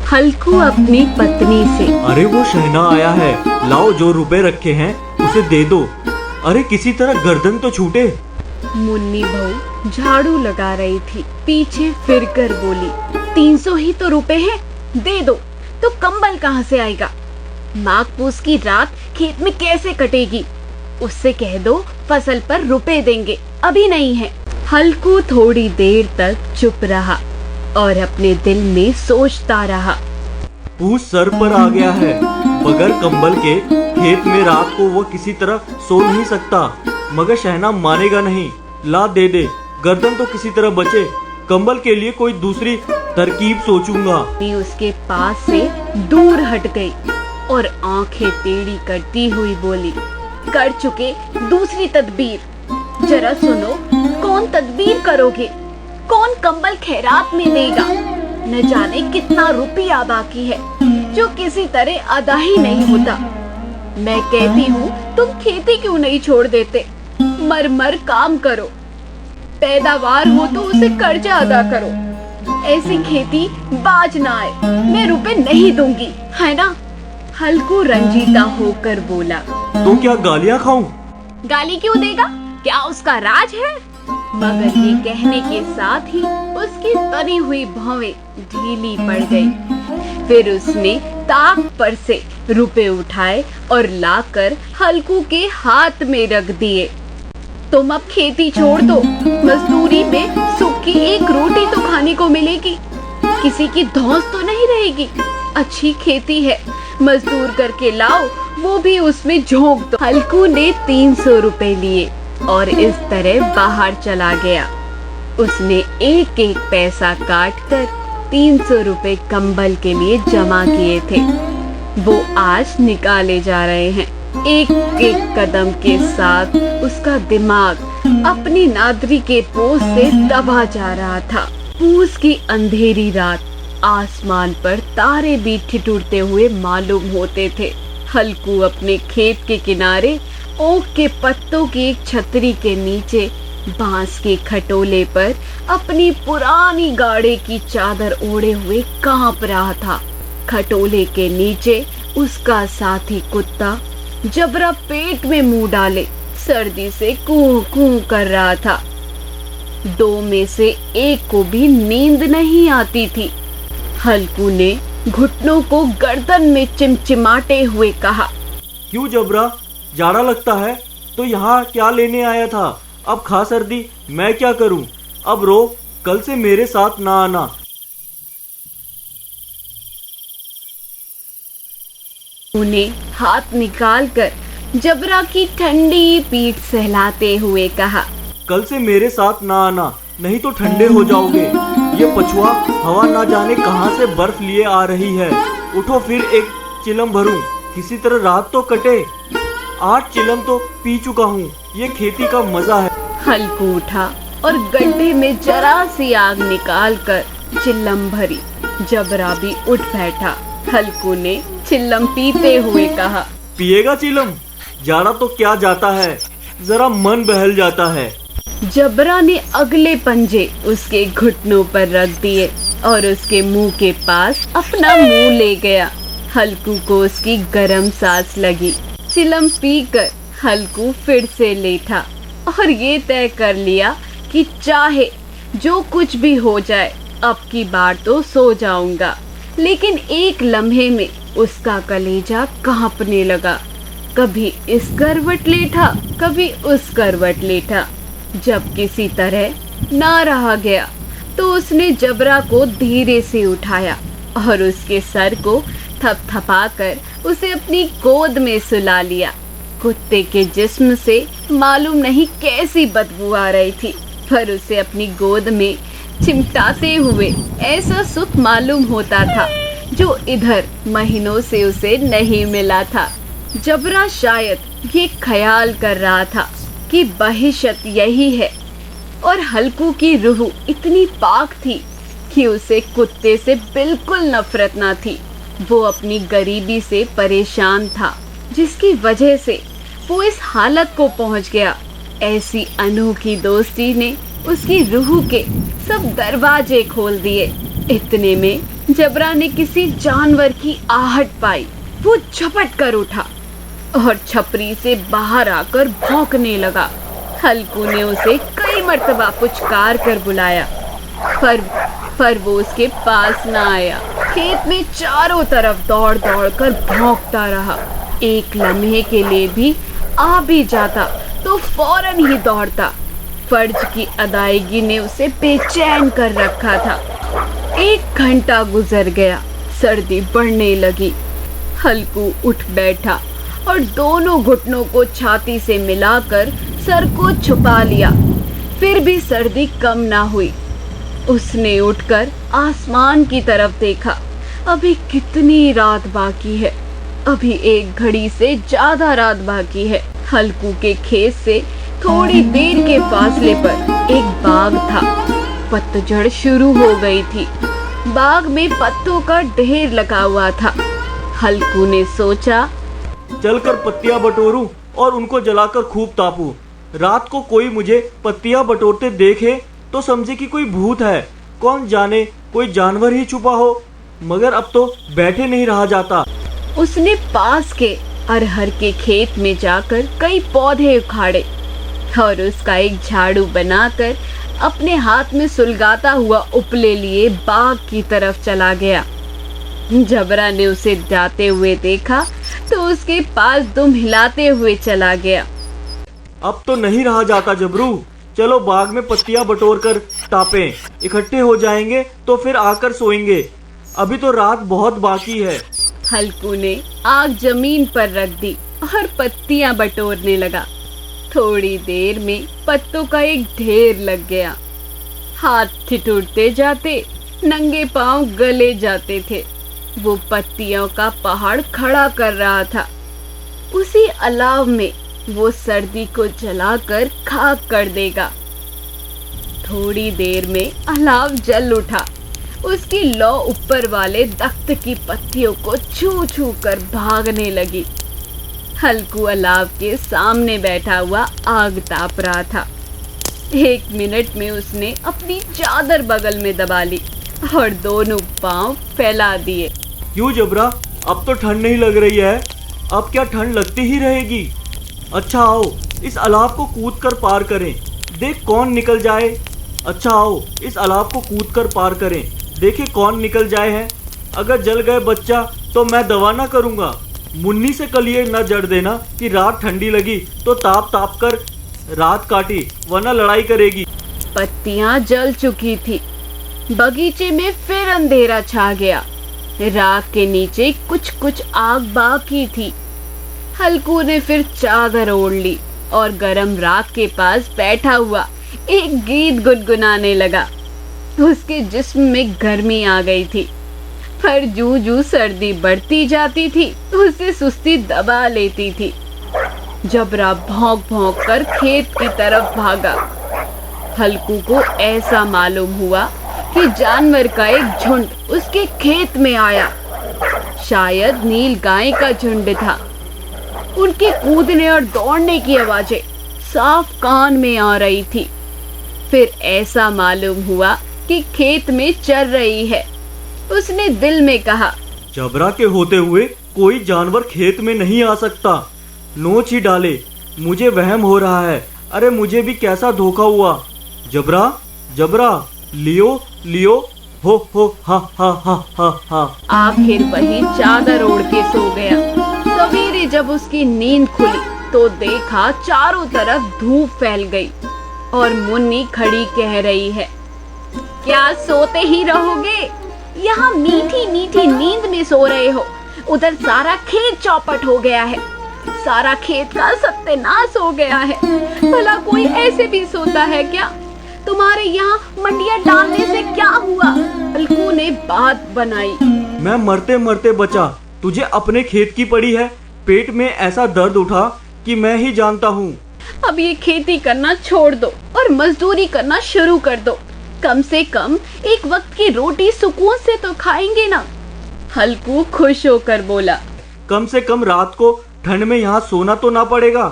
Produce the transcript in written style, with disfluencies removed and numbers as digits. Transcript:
हल्कू अपनी पत्नी से। अरे वो शहना आया है, लाओ जो रुपए रखे हैं उसे दे दो। अरे किसी तरह गर्दन तो छूटे। मुन्नी बहू झाड़ू लगा रही थी, पीछे फिरकर बोली, 300 ही तो रुपए हैं, दे दो। तो कंबल कहाँ से आएगा? माघ पूस की रात खेत में कैसे कटेगी? उससे कह दो फसल पर रुपए देंगे, अभी नहीं है। हल्कू थोड़ी देर तक चुप रहा और अपने दिल में सोचता रहा। पूस सर पर आ गया है, बगैर कंबल के खेत में रात को वो किसी तरह सो नहीं सकता। मगर शहना मानेगा नहीं। ला दे दे, गर्दन तो किसी तरह बचे। कंबल के लिए कोई दूसरी तरकीब सोचूंगा। उसके पास से दूर हट गई और आंखें टेढ़ी करती हुई बोली, कर चुके दूसरी तदबीर। जरा सुनो, कौन तदबीर करोगे? कौन कंबल खैरात में देगा? न जाने कितना रुपया बाकी है जो किसी तरह अदा ही नहीं होता। मैं कहती हूँ तुम खेती क्यों नहीं छोड़ देते? मर मर काम करो, पैदावार हो तो उसे कर्जा अदा करो। ऐसी खेती बाज ना आए, मैं रुपए नहीं दूंगी, है ना? हल्कू रंजीता होकर बोला। तो क्या गालियाँ खाऊं? गाली क्यों देगा? क्या उसका राज है? मगर ये कहने के साथ ही उसकी तनी हुई भौवें ढीली पड़ गई। फिर उसने ताक पर से रुपए उठाए और लाकर हल्कू के हाथ में रख दिए। तुम अब खेती छोड़ दो, मजदूरी में सूखी एक रोटी तो खाने को मिलेगी, किसी की धौंस तो नहीं रहेगी। अच्छी खेती है, मजदूर करके लाओ, वो भी उसमें झोंक दो। हल्कू ने 300 रुपए लिए और इस तरह बाहर चला गया। उसने एक एक पैसा काट कर 300 रुपए कंबल के लिए जमा किए थे। वो आज निकाले जा रहे हैं। एक एक कदम के साथ उसका दिमाग अपनी नादरी के पोस से दबा जा रहा था। पूस की अंधेरी रात, आसमान पर तारे भी ठिठुरते हुए मालूम होते थे। हल्कू अपने खेत के किनारे ओक के पत्तों की एक छतरी के नीचे बांस के खटोले पर अपनी पुरानी गाड़ी की चादर ओढ़े हुए कांप रहा था। खटोले के नीचे उसका साथी कुत्ता जबरा पेट में मुंह डाले सर्दी से कूं कूं कर रहा था। दो में से एक को भी नींद नहीं आती थी। हल्कू ने घुटनों को गर्दन में चिमचिमाते हुए कहा, क्यों जबरा, जाड़ा लगता है तो यहाँ क्या लेने आया था? अब खा सर्दी, मैं क्या करूं? अब रो, कल से मेरे साथ ना आना। उन्हें हाथ निकालकर जबरा की ठंडी पीठ सहलाते हुए कहा, कल से मेरे साथ ना आना, नहीं तो ठंडे हो जाओगे। ये पछुआ हवा ना जाने कहां से बर्फ लिए आ रही है। उठो, फिर एक चिलम भरूं, किसी तरह रात तो कटे। 8 चिलम तो पी चुका हूँ, ये खेती का मजा है। हल्कू उठा और गड्ढे में जरा सी आग निकालकर चिल्लम भरी। जबरा भी उठ बैठा। हल्कू ने चिल्लम पीते हुए कहा, पिएगा चिलम? जाड़ा तो क्या जाता है, जरा मन बहल जाता है। जबरा ने अगले पंजे उसके घुटनों पर रख दिए और उसके मुंह के पास अपना मुंह ले गया। हल्कू को उसकी गर्म सांस लगी। चिलम पीकर हल्कू फिर से लेटा और ये तय कर लिया कि चाहे जो कुछ भी हो जाए, अब की बार तो सो जाऊंगा। लेकिन एक लम्हे में उसका कलेजा कांपने लगा। कभी इस करवट लेटा, कभी उस करवट लेटा। जब किसी तरह ना रहा गया तो उसने जबरा को धीरे से उठाया और उसके सर को थपथपाकर उसे अपनी गोद में सुला लिया। कुत्ते के जिस्म से मालूम नहीं कैसी बदबू आ रही थी, पर उसे अपनी गोद में चिमटाते हुए ऐसा सुख मालूम होता था जो इधर महीनों से उसे नहीं मिला था। जबरा शायद ये ख्याल कर रहा था कि बहिशत यही है, और हल्कू की रूह इतनी पाक थी कि उसे कुत्ते से बिल्कुल नफरत न थी। वो अपनी गरीबी से परेशान था, जिसकी वजह से वो इस हालत को पहुंच गया। ऐसी अनोखी दोस्ती ने उसकी रूह के सब दरवाजे खोल दिए। इतने में जबरा ने किसी जानवर की आहट पाई। वो झपट कर उठा और छपरी से बाहर आकर भौंकने लगा। हल्कू ने उसे कई मर्तबा पुचकार कर बुलाया, पर वो उसके पास ना आया। खेत में चारों तरफ दौड़ दौड़ कर भौंकता रहा। एक लम्हे के लिए भी आ भी जाता तो फौरन ही दौड़ता। फर्ज की अदायगी ने उसे बेचैन कर रखा था। 1 घंटा गुजर गया। सर्दी बढ़ने लगी। हल्कू उठ बैठा और दोनों घुटनों को छाती से मिलाकर सर को छुपा लिया। फिर भी सर्दी कम ना हुई। उसने उठकर आसमान की तरफ देखा। अभी कितनी रात बाकी है? अभी 1 घड़ी से ज्यादा रात बाकी है। हल्कू के खेत से थोड़ी देर के फासले पर एक बाग था। पतझड़ शुरू हो गई थी। बाग में पत्तों का ढेर लगा हुआ था। हल्कू ने सोचा, चलकर पत्तियां बटोरूं और उनको जलाकर खूब तापूं। रात को कोई मुझे पत्तियां बटोरते देखे तो समझे कि कोई भूत है। कौन जाने कोई जानवर ही छुपा हो। मगर अब तो बैठे नहीं रहा जाता। उसने पास के अरहर के खेत में जाकर कई पौधे उखाड़े और उसका एक झाड़ू बनाकर अपने हाथ में सुलगाता हुआ उपले लिए बाग की तरफ चला गया। जबरा ने उसे जाते हुए देखा तो उसके पास दुम हिलाते हुए चला गया। अब तो नहीं रहा जाता जबरू, चलो बाग में पत्तियां बटोर कर तापें। इकट्ठे हो जाएंगे तो फिर आकर सोएंगे। अभी तो रात बहुत बाकी है। हल्कू ने आग जमीन पर रख दी और पत्तियां बटोरने लगा। थोड़ी देर में पत्तों का एक ढेर लग गया। हाथ ठिठुरते जाते, नंगे पांव गले जाते थे। वो पत्तियों का पहाड़ खड़ा कर रहा था। उसी अलाव में वो सर्दी को जलाकर खाक कर देगा। थोड़ी देर में अलाव जल उठा। उसकी लौ ऊपर वाले दख्त की पत्तियों को छू छू कर भागने लगी। हल्कू अलाव के सामने बैठा हुआ आग ताप रहा था। 1 मिनट में उसने अपनी चादर बगल में दबा ली और दोनों पांव फैला दिए। क्यों जबरा, अब तो ठंड नहीं लग रही है? अब क्या ठंड लगती ही रहेगी? अच्छा आओ इस अलाव को कूद कर पार करें, देख कौन निकल जाए। अच्छा आओ इस अलाव को कूद कर पार करें, देखे कौन निकल जाए है। अगर जल गए बच्चा तो मैं दवा ना करूँगा। मुन्नी से कल ये न जड़ देना कि रात ठंडी लगी तो ताप ताप कर रात काटी, वरना लड़ाई करेगी। पत्तियां जल चुकी थी। बगीचे में फिर अंधेरा छा गया। राख के नीचे कुछ कुछ आग बाकी थी। हल्कू ने फिर चादर ओढ़ ली और गरम राख के पास बैठा हुआ एक गीत गुनगुनाने लगा। उसके जिस्म में गर्मी आ गई थी, पर जू जू सर्दी बढ़ती जाती थी उसे सुस्ती दबा लेती थी। जबरा भौंक भौंक कर खेत की तरफ भागा। हल्कू को ऐसा मालूम हुआ कि जानवर का एक झुंड उसके खेत में आया। शायद नील गाय का झुंड था। उनके कूदने और दौड़ने की आवाजें साफ कान में आ रही थी। फिर ऐसा मालूम हुआ कि खेत में चर रही है। उसने दिल में कहा, जबरा के होते हुए कोई जानवर खेत में नहीं आ सकता। नोच ही डाले, मुझे वहम हो रहा है। अरे मुझे भी कैसा धोखा हुआ। जबरा जबरा लियो लियो हो हा हा हा हा हा। आखिर वही चादर ओढ़ के सो गया। सवेरे जब उसकी नींद खुली तो देखा चारों तरफ धूप फैल गई और मुन्नी खड़ी कह रही है, क्या सोते ही रहोगे? यहाँ मीठी मीठी नींद में सो रहे हो। उधर सारा खेत चौपट हो गया है। सारा खेत का सत्यानाश हो गया है। भला कोई ऐसे भी सोता है क्या? तुम्हारे यहाँ मंडिया डालने से क्या हुआ? हल्कू ने बात बनाई। मैं मरते मरते बचा, तुझे अपने खेत की पड़ी है। पेट में ऐसा दर्द उठा कि मैं ही जानता हूँ। अब ये खेती करना छोड़ दो और मजदूरी करना शुरू कर दो। कम से कम एक वक्त की रोटी सुकून से तो खाएंगे ना। हल्कू खुश होकर बोला, कम से कम रात को ठंड में यहाँ सोना तो ना पड़ेगा।